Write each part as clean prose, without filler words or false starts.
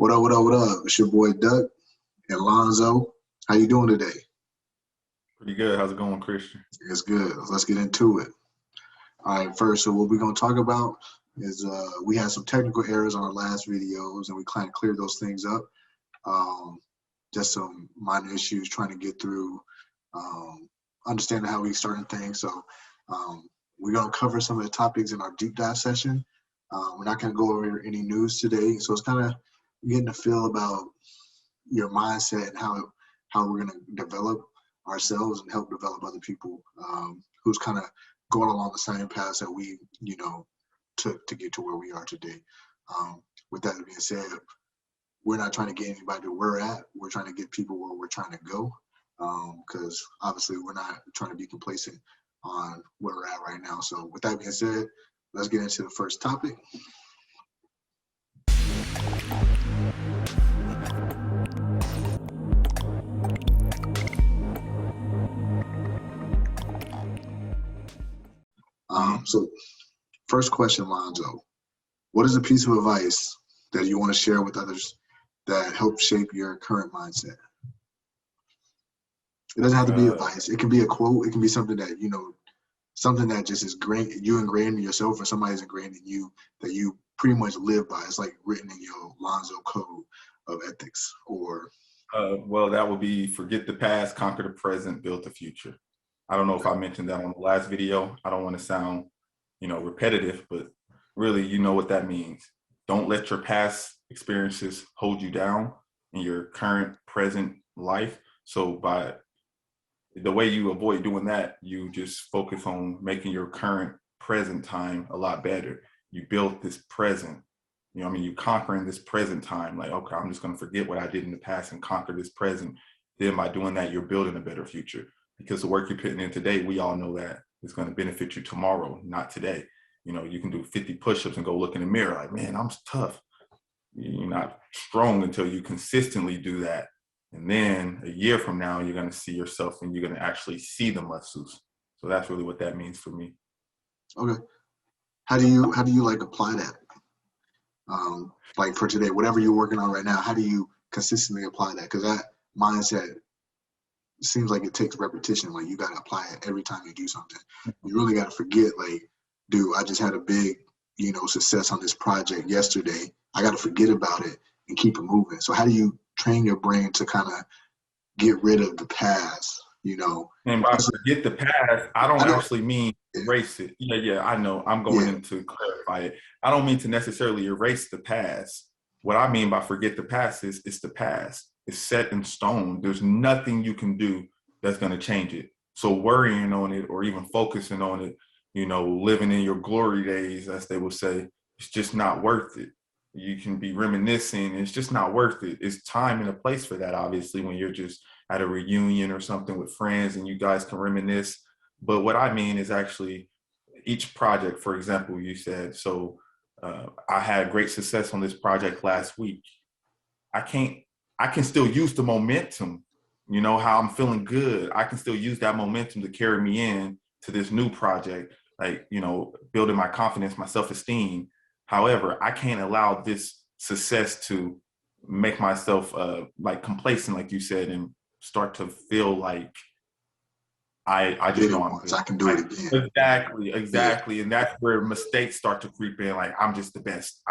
What up, what up, what up? It's your boy Doug and Lonzo. How you doing today? Pretty good. How's it going, Christian? It's good. Let's get into it. All right, first, so what we're going to talk about is we had some technical errors on our last videos, and we kind of cleared those things up. Just some minor issues trying to get through, understanding how we starting things. So we're going to cover some of the topics in our deep dive session. We're not going to go over any news today, so it's kind of getting a feel about your mindset and how we're going to develop ourselves and help develop other people who's kind of going along the same path that we, took to get to where we are today. With that being said, we're not trying to get anybody to where we're at. We're trying to get people where we're trying to go, because obviously we're not trying to be complacent on where we're at right now. So with that being said, let's get into the first topic. So first question, Lonzo, what is a piece of advice that you want to share with others that helped shape your current mindset? It doesn't have to be advice. It can be a quote. It can be something that, something that just is ingrained in yourself, or somebody's ingrained in you that you pretty much live by. It's like written in your Lonzo code of ethics. Or well, that would be forget the past, conquer the present, build the future. I don't know if I mentioned that on the last video. I don't want to sound, repetitive, but really, you know what that means. Don't let your past experiences hold you down in your current, present life. So by the way you avoid doing that, you just focus on making your current, present time a lot better. You build this present. You conquering this present time. Like, okay, I'm just going to forget what I did in the past and conquer this present. Then by doing that, you're building a better future. Because the work you're putting in today, we all know that is going to benefit you tomorrow, not today. You can do 50 push-ups and go look in the mirror like, man, I'm tough. You're not strong until you consistently do that. And then a year from now, you're going to see yourself and you're going to actually see the muscles. So that's really what that means for me. Okay. How do you apply that? Like for today, whatever you're working on right now, how do you consistently apply that? Because that mindset seems like it takes repetition. Like you got to apply it every time you do something. You really got to forget, like, dude, I just had a big, success on this project yesterday. I got to forget about it and keep it moving. So how do you train your brain to kind of get rid of the past, And by forget the past, I don't actually mean erase it. Yeah, I know. I'm going in to clarify it. I don't mean to necessarily erase the past. What I mean by forget the past is it's the past. It's set in stone. There's nothing you can do that's going to change it. So worrying on it or even focusing on it, living in your glory days, as they will say, it's just not worth it. You can be reminiscing. It's just not worth it. It's time and a place for that, obviously, when you're just at a reunion or something with friends and you guys can reminisce. But what I mean is actually each project, for example, you said, so I had great success on this project last week. I can still use the momentum, how I'm feeling good. I can still use that momentum to carry me in to this new project, like, building my confidence, my self-esteem. However, I can't allow this success to make myself like complacent, like you said, and start to feel like I just know I'm good. I can do it again. Exactly. Yeah. And that's where mistakes start to creep in. Like, I'm just the best.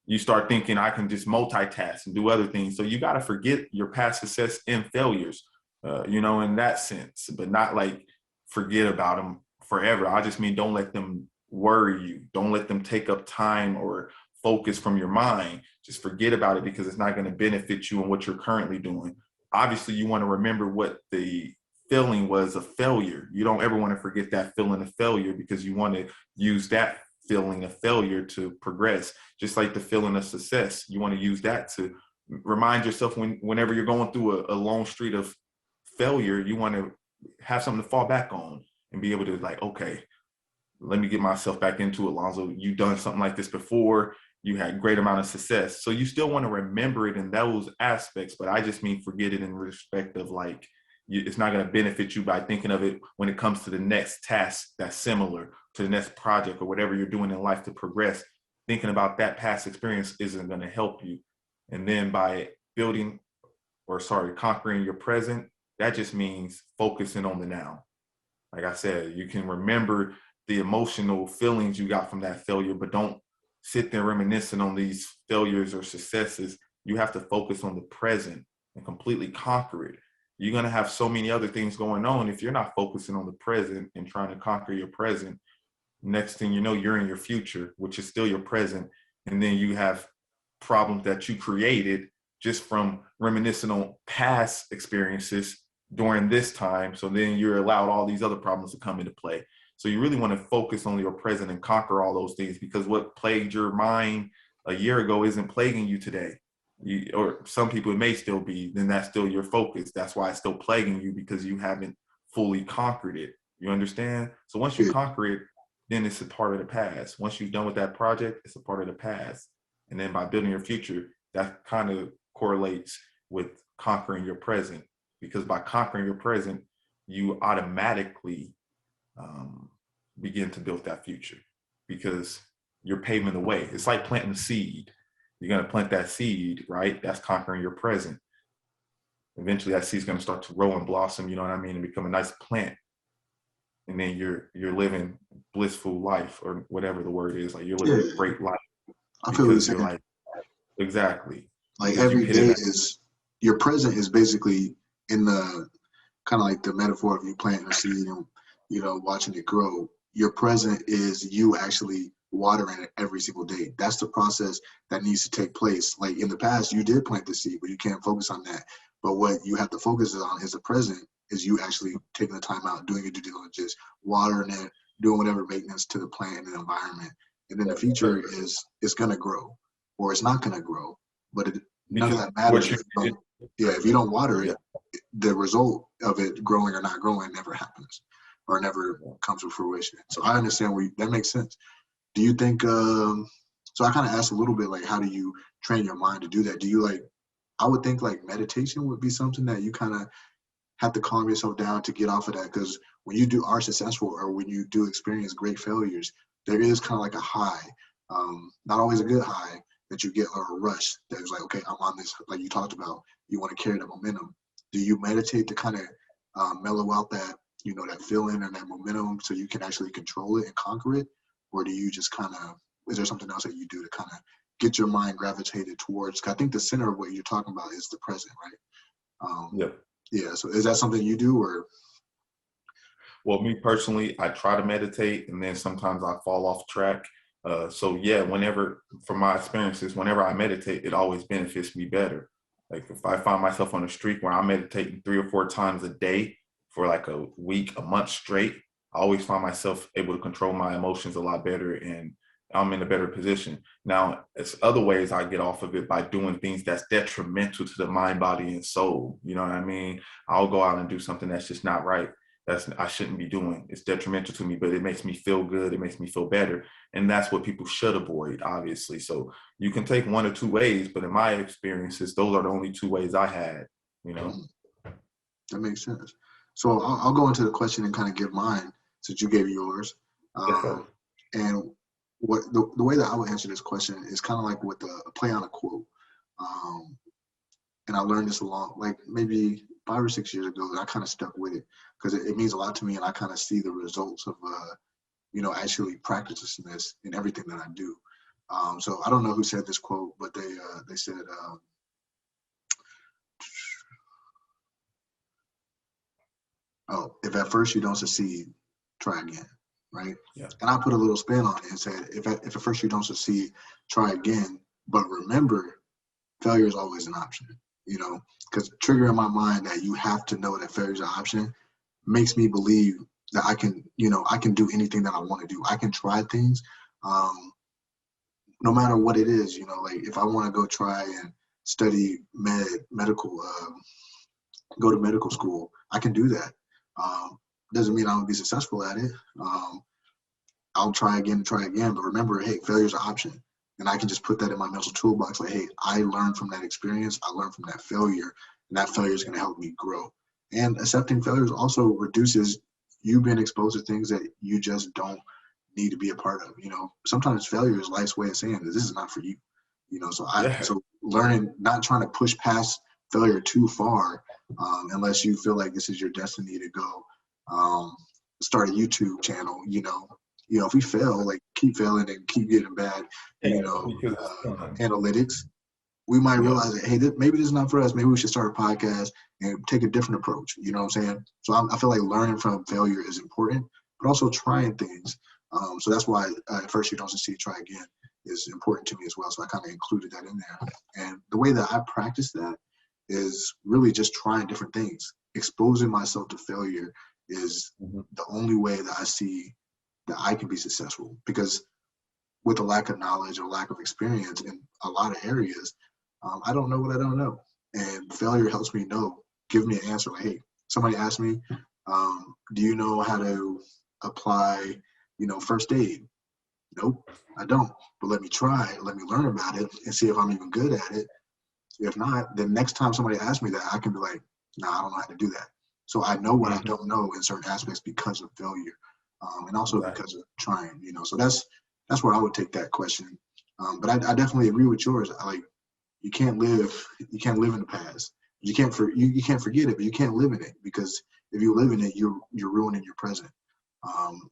You start thinking I can just multitask and do other things. So you got to forget your past success and failures, in that sense, but not like forget about them forever. I just mean don't let them worry you. Don't let them take up time or focus from your mind. Just forget about it because it's not going to benefit you in what you're currently doing. Obviously, you want to remember what the feeling was of failure. You don't ever want to forget that feeling of failure because you want to use that feeling of failure to progress. Just like the feeling of success, you want to use that to remind yourself whenever you're going through a long street of failure, you want to have something to fall back on and be able to like, okay, let me get myself back into it, Lonzo. You've done something like this before. You had a great amount of success. So you still want to remember it in those aspects, but I just mean forget it in respect of like, it's not going to benefit you by thinking of it when it comes to the next task that's similar to the next project or whatever you're doing in life to progress. Thinking about that past experience isn't going to help you. And then by conquering your present, that just means focusing on the now. Like I said, you can remember the emotional feelings you got from that failure, but don't sit there reminiscing on these failures or successes. You have to focus on the present and completely conquer it. You're going to have so many other things going on. If you're not focusing on the present and trying to conquer your present, next thing you know, you're in your future, which is still your present. And then you have problems that you created just from reminiscing on past experiences during this time. So then you're allowed all these other problems to come into play. So you really want to focus on your present and conquer all those things, because what plagued your mind a year ago isn't plaguing you today. Or some people, it may still be, then that's still your focus. That's why it's still plaguing you, because you haven't fully conquered it. You understand? So once you conquer it, then it's a part of the past. Once you're done with that project, it's a part of the past. And then by building your future, that kind of correlates with conquering your present, because by conquering your present, you automatically begin to build that future, because you're paving the way. It's like planting a seed. You're going to plant that seed, right? That's conquering your present. Eventually that seed's going to start to grow and blossom, you know what I mean, and become a nice plant. And then you're living blissful life, or whatever the word is. Like, you're living a great life. I feel the same. Like, exactly. Like, every day is, your present is basically in the kind of like the metaphor of you planting a seed and, you know, watching it grow. Your present is you actually watering it every single day. That's the process that needs to take place. Like, in the past, you did plant the seed, but you can't focus on that. But what you have to focus on is the present, is you actually taking the time out, doing your due diligence, watering it, doing whatever maintenance to the plant and the environment. And then the future is, it's going to grow, or it's not going to grow. But none of that matters. If you don't water it, the result of it growing or not growing never happens, or never comes to fruition. So I understand that makes sense. Do you think, so I kind of asked a little bit, like, how do you train your mind to do that? Do you, like, I would think like meditation would be something that you kind of have to calm yourself down to get off of that, because when you are successful, or when you do experience great failures, there is kind of like a high, not always a good high, that you get, or a rush that is like, okay, I'm on this, like you talked about, you want to carry the momentum. Do you meditate to kind of mellow out that, you know, that feeling and that momentum, so you can actually control it and conquer it? Or do you just kind of, is there something else that you do to kind of get your mind gravitated towards, I think the center of what you're talking about is the present, right? Yeah, so is that something you do, or? Well, me personally, I try to meditate, and then sometimes I fall off track. So yeah, from my experiences, whenever I meditate, it always benefits me better. Like, if I find myself on a streak where I'm meditating 3 or 4 times a day for like a week, a month straight, I always find myself able to control my emotions a lot better, and I'm in a better position. Now, it's other ways I get off of it, by doing things that's detrimental to the mind, body, and soul. You know what I mean? I'll go out and do something that's just not right. I shouldn't be doing. It's detrimental to me, but it makes me feel good. It makes me feel better. And that's what people should avoid, obviously. So you can take 1 or 2 ways, but in my experiences, those are the only 2 ways I had, you know? That makes sense. So I'll go into the question and kind of give mine, since you gave yours. And what the way that I would answer this question is kind of like with a play on a quote. And I learned this like maybe 5 or 6 years ago, and I kind of stuck with it, because it means a lot to me, and I kind of see the results of, you know, actually practicing this in everything that I do. So I don't know who said this quote, but they said, if at first you don't succeed, try again, right? Yeah. And I put a little spin on it and said, if at first you don't succeed, try again. But remember, failure is always an option, you know, because triggering my mind that you have to know that failure is an option makes me believe that I can do anything that I want to do. I can try things, no matter what it is, you know, like if I want to go try and study medical, go to medical school, I can do that. Doesn't mean I'm gonna be successful at it. I'll try again, but remember, hey, failure is an option. And I can just put that in my mental toolbox. Like, hey, I learned from that experience. I learned from that failure, and that failure is going to help me grow. And accepting failures also reduces you being exposed to things that you just don't need to be a part of. You know, sometimes failure is life's way of saying that this is not for you. You know, so learning, not trying to push past failure too far, unless you feel like this is your destiny to go start a YouTube channel. If we fail, like keep failing and keep getting bad, analytics, we might realize that, hey, maybe this is not for us. Maybe we should start a podcast and take a different approach. You know what I'm saying? So I feel like learning from failure is important, but also trying things. So that's why at first you don't succeed, try again is important to me as well. So I kind of included that in there. And the way that I practice that is really just trying different things. Exposing myself to failure is the only way that I see that I can be successful, because with a lack of knowledge or lack of experience in a lot of areas, I don't know what I don't know. And failure helps me give me an answer. Like, hey, somebody asked me, do you know how to apply, first aid? Nope, I don't. But let me try, let me learn about it and see if I'm even good at it. If not, then next time somebody asks me that, I can be like, nah, I don't know how to do that. So I know what I don't know in certain aspects because of failure, and also because of trying, So that's where I would take that question. But I definitely agree with yours. You can't live in the past. You can't forget it, but you can't live in it, because if you live in it, you're ruining your present.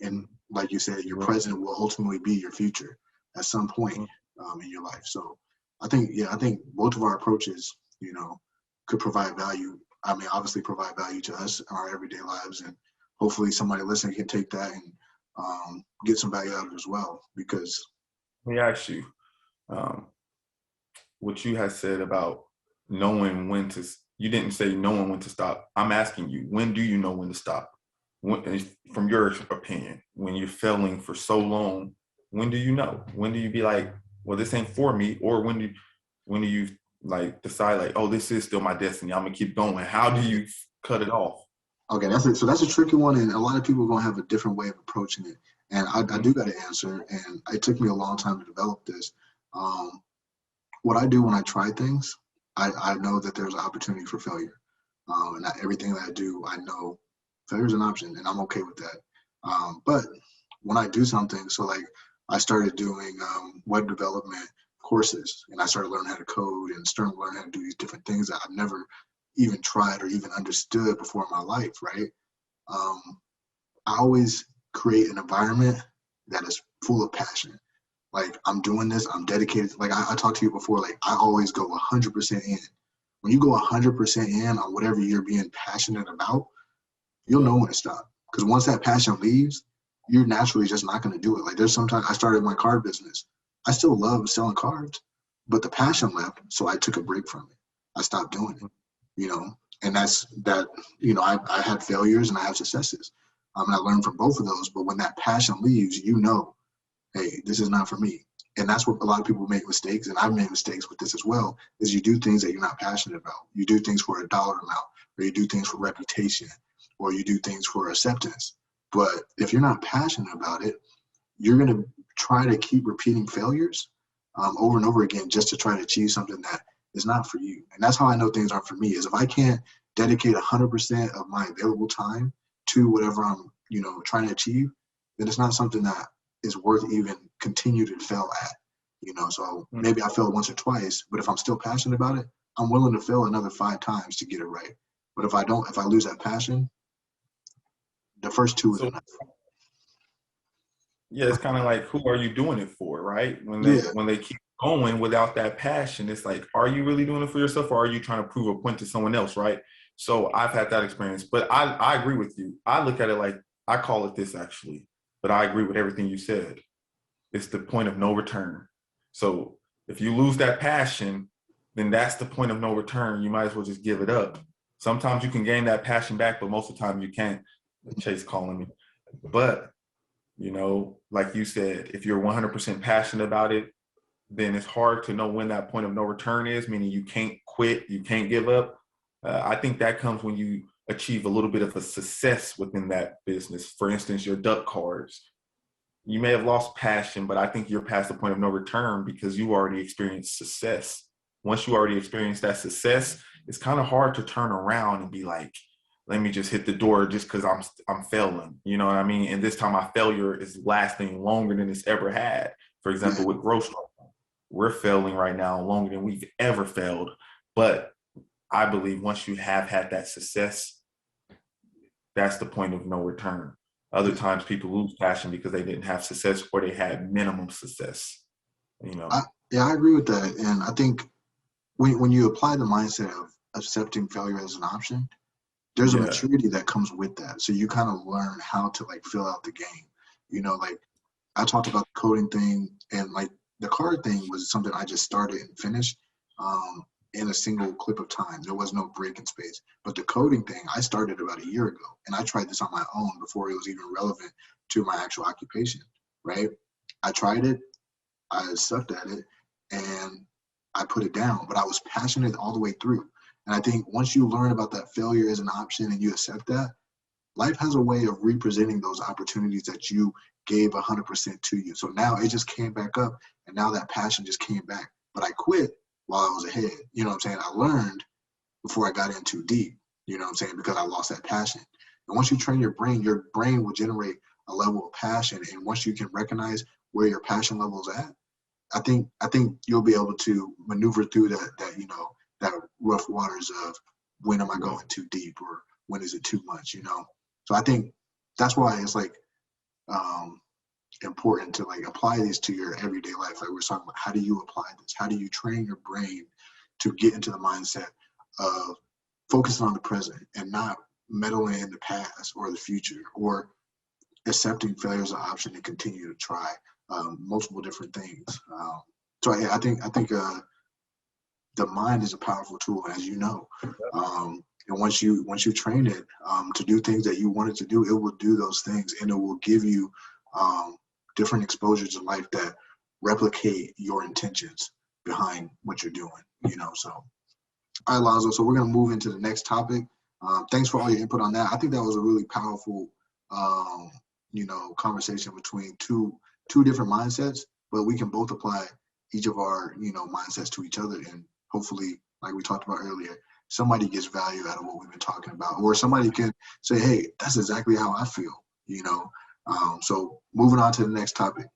And like you said, your present will ultimately be your future at some point in your life. So I think both of our approaches, could provide value. I mean, obviously provide value to us in our everyday lives, and hopefully somebody listening can take that and get some value out of it as well. Because let me ask you, what you had said about knowing when to, you didn't say knowing when to stop. I'm asking you, when do you know when to stop? From your opinion, when you're failing for so long, when do you know? When do you be like, well, this ain't for me? Or when do you like decide like, oh, this is still my destiny, I'm gonna keep going? How do you cut it off? Okay, so that's a tricky one, and a lot of people are gonna have a different way of approaching it. And I do got to answer, and it took me a long time to develop this. What I do when I try things, I know that there's an opportunity for failure. And not everything that I do, I know failure is an option, and I'm okay with that. But when I do something, so like I started doing web development courses, and I started learning how to code and started learning how to do these different things that I've never even tried or even understood before in my life, right? I always create an environment that is full of passion. Like, I'm doing this, I'm dedicated. Like I talked to you before, like I always go 100% in. When you go 100% in on whatever you're being passionate about, you'll know when to stop. Because once that passion leaves, you're naturally just not going to do it. Like, there's sometimes I started my card business. I still love selling cards, but the passion left, so I took a break from it. I stopped doing it, and that's that. I had failures and I have successes. And I learned from both of those. But when that passion leaves, hey, this is not for me. And that's what a lot of people make mistakes, and I've made mistakes with this as well, is you do things that you're not passionate about. You do things for a dollar amount, or you do things for reputation, or you do things for acceptance. But if you're not passionate about it, you're going to try to keep repeating failures over and over again just to try to achieve something that is not for you. And that's how I know things aren't for me, is if I can't dedicate 100% of my available time to whatever I'm, trying to achieve, then it's not something that is worth even continue to fail at. So maybe I failed once or twice, but if I'm still passionate about it, I'm willing to fail another 5 times to get it right. But if I lose that passion, the first 2 is enough. Yeah, it's kind of like, who are you doing it for, right? When they keep going without that passion, it's like, are you really doing it for yourself, or are you trying to prove a point to someone else, right? So I've had that experience, but I agree with you. I look at it like, I call it this actually, but I agree with everything you said. It's the point of no return. So if you lose that passion, then that's the point of no return. You might as well just give it up. Sometimes you can gain that passion back, but most of the time you can't. Chase calling me. But, like you said, if you're 100% passionate about it, then it's hard to know when that point of no return is, meaning you can't quit, you can't give up. I think that comes when you achieve a little bit of a success within that business. For instance, your duck cards. You may have lost passion, but I think you're past the point of no return because you already experienced success. Once you already experienced that success, it's kind of hard to turn around and be like, let me just hit the door just because I'm failing. You know what I mean? And this time my failure is lasting longer than it's ever had. For example, with grocery. we're failing right now longer than we've ever failed. But I believe once you have had that success, that's the point of no return. Other times people lose passion because they didn't have success or they had minimum success, you know. Yeah, I agree with that. And I think when you apply the mindset of accepting failure as an option, there's a maturity that comes with that. So you kind of learn how to like fill out the game. Like I talked about the coding thing, and like the card thing was something I just started and finished in a single clip of time. There was no break in space. But the coding thing, I started about a year ago, and I tried this on my own before it was even relevant to my actual occupation, right? I tried it, I sucked at it, and I put it down, but I was passionate all the way through. And I think once you learn about that failure as an option and you accept that, life has a way of representing those opportunities that you gave 100% to you. So now it just came back up, and now that passion just came back. But I quit while I was ahead. You know what I'm saying? I learned before I got in too deep, you know what I'm saying? Because I lost that passion. And once you train your brain will generate a level of passion. And once you can recognize where your passion level is at, I think you'll be able to maneuver through that rough waters of when am I going too deep or when is it too much, So I think that's why it's like important to like apply this to your everyday life. Like we're talking about, how do you apply this? How do you train your brain to get into the mindset of focusing on the present and not meddling in the past or the future, or accepting failure as an option to continue to try multiple different things. So yeah, I think the mind is a powerful tool, as you know. And once you train it to do things that you want it to do, it will do those things, and it will give you different exposures in life that replicate your intentions behind what you're doing. So all right, Lonzo. So we're gonna move into the next topic. Thanks for all your input on that. I think that was a really powerful conversation between two different mindsets, but we can both apply each of our mindsets to each other, and hopefully, like we talked about earlier, somebody gets value out of what we've been talking about, or somebody can say, hey, that's exactly how I feel. So moving on to the next topic.